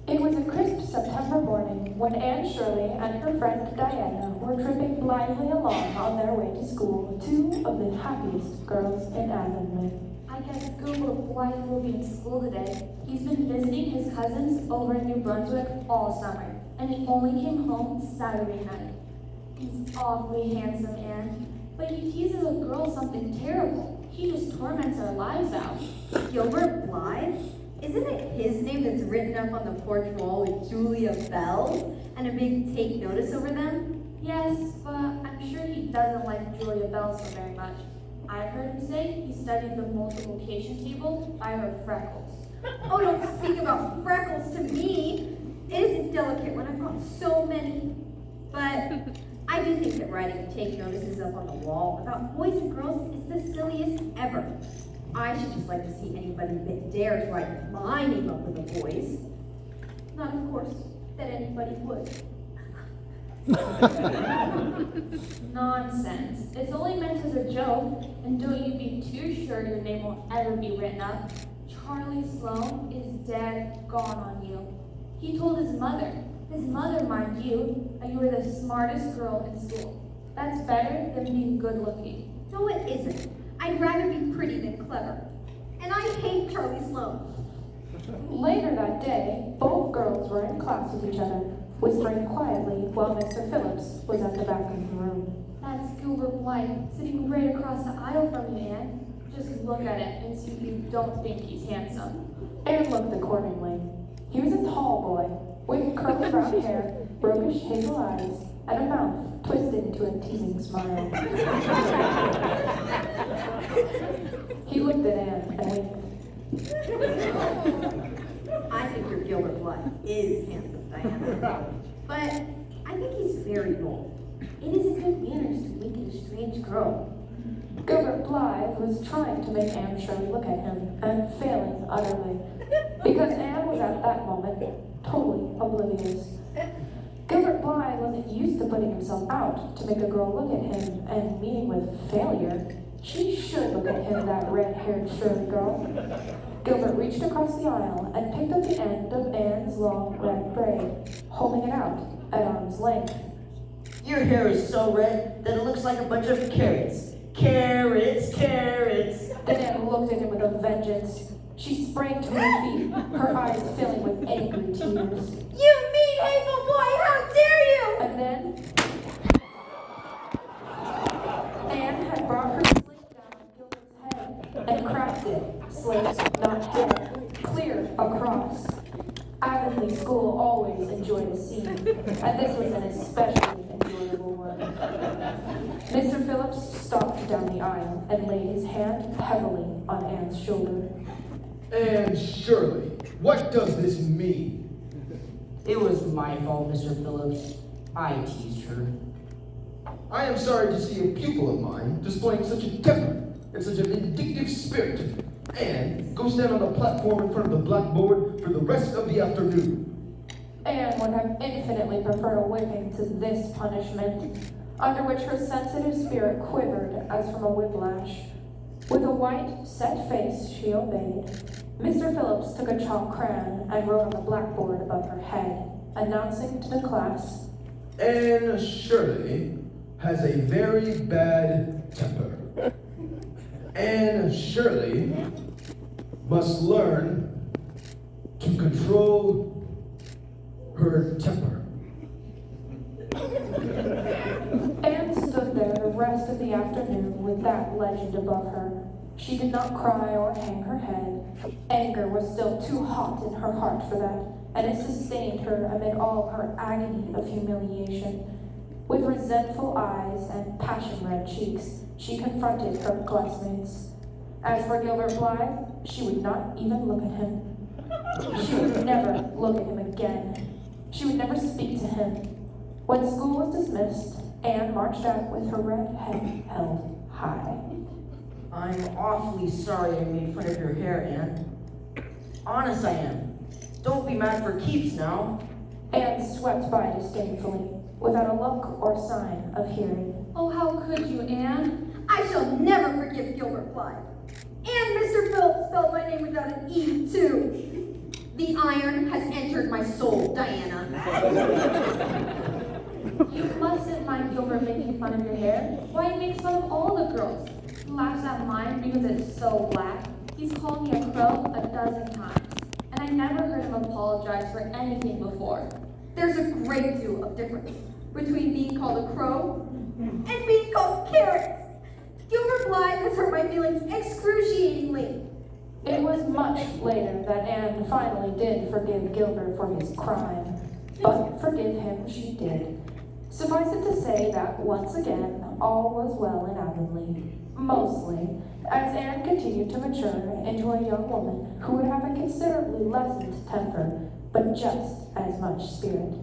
It was a crisp September morning when Anne Shirley and her friend Diana were tripping blithely along on their way to school, two of the happiest girls in Avonlea. I guess Gilbert Blythe will be in school today. He's been visiting his cousins over in New Brunswick all summer, and he only came home Saturday night. He's awfully handsome, Anne, but he teases a girl something terrible. He just torments our lives out. Gilbert Blythe? Isn't it his name that's written up on the porch wall with Julia Bell and a big take notice over them? Yes, but I'm sure he doesn't like Julia Bell so very much. I heard him say he studied the multiplication table by her freckles. Oh, don't speak about freckles to me. It isn't delicate when I've got so many. But I do think that writing take notices up on the wall about boys and girls is the silliest ever. I should just like to see anybody that dares write my name up with the boys. Not, of course, that anybody would. Nonsense. It's only meant as a joke, and don't you be too sure your name will ever be written up. Charlie Sloane is dead gone on you. He told his mother, mind you, that you were the smartest girl in school. That's better than being good looking. No, it isn't. I'd rather be pretty than clever. And I hate Charlie Sloane. Later that day, both girls were in class with each other, whispering quietly while Mr. Phillips was at the back of the room. That's Gilbert Blythe, sitting right across the aisle from you, Anne. Just look at him and see if you don't think he's handsome. Anne looked accordingly. He was a tall boy, with curly brown hair, roguish hazel eyes, and a mouth twisted into a teasing smile. He looked at Anne and winked. I think your Gilbert Blythe is handsome, Diana. But I think he's very bold. It isn't good manners to wink at a strange girl. Gilbert Blythe was trying to make Anne Shirley look at him, and failing utterly, because Anne was at that moment totally oblivious. Gilbert Blythe wasn't used to putting himself out to make a girl look at him and meeting with failure. She should look at him, that red-haired Shirley girl. Gilbert reached across the aisle and picked up the end of Anne's long red braid, holding it out at arm's length. Your hair is so red that it looks like a bunch of carrots. Carrots, carrots. Then Anne looked at him with a vengeance. She sprang to her feet, her eyes filling with angry tears. You mean hateful boy, how dare you! And then Anne had brought her slate down on Gilbert's head and cracked it, slate, not head, clear across. Avonlea School always enjoyed a scene, and this was an especially enjoyable one. Mr. Phillips stalked down the aisle and laid his hand heavily on Anne's shoulder. Anne Shirley, what does this mean? It was my fault, Mr. Phillips. I teased her. I am sorry to see a pupil of mine displaying such a temper and such an vindictive spirit. Anne, go stand on the platform in front of the blackboard for the rest of the afternoon. Anne would have infinitely preferred a whipping to this punishment, under which her sensitive spirit quivered as from a whiplash. With a white, set face, she obeyed. Mr. Phillips took a chalk crayon and wrote on the blackboard above her head, announcing to the class, Anne Shirley has a very bad temper. Anne Shirley must learn to control her temper. Anne stood there the rest of the afternoon with that legend above her. She did not cry or hang her head. Anger was still too hot in her heart for that, and it sustained her amid all her agony of humiliation. With resentful eyes and passion-red cheeks, she confronted her classmates. As for Gilbert Blythe, she would not even look at him. She would never look at him again. She would never speak to him. When school was dismissed, Anne marched out with her red head held high. I'm awfully sorry I made fun of your hair, Anne. Honest I am. Don't be mad for keeps now. Anne swept by disdainfully, without a look or sign of hearing. Oh, how could you, Anne? I shall never forgive Gilbert Blythe. And Mr. Phillips spelled my name without an E, too. The I iron has entered my soul, Diana. You mustn't mind Gilbert making fun of your hair. Why, he makes fun of all the girls. He laughs at mine because it's so black. He's called me a crow a dozen times, and I never heard him apologize for anything before. There's a great deal of difference between being called a crow and being called carrots. Gilbert Blythe has hurt my feelings excruciatingly. It was much later that Anne finally did forgive Gilbert for his crime, but forgive him she did. Suffice it to say that once again, all was well in Avonlea. Mostly, as Anne continued to mature into a young woman who would have a considerably lessened temper, but just as much spirit.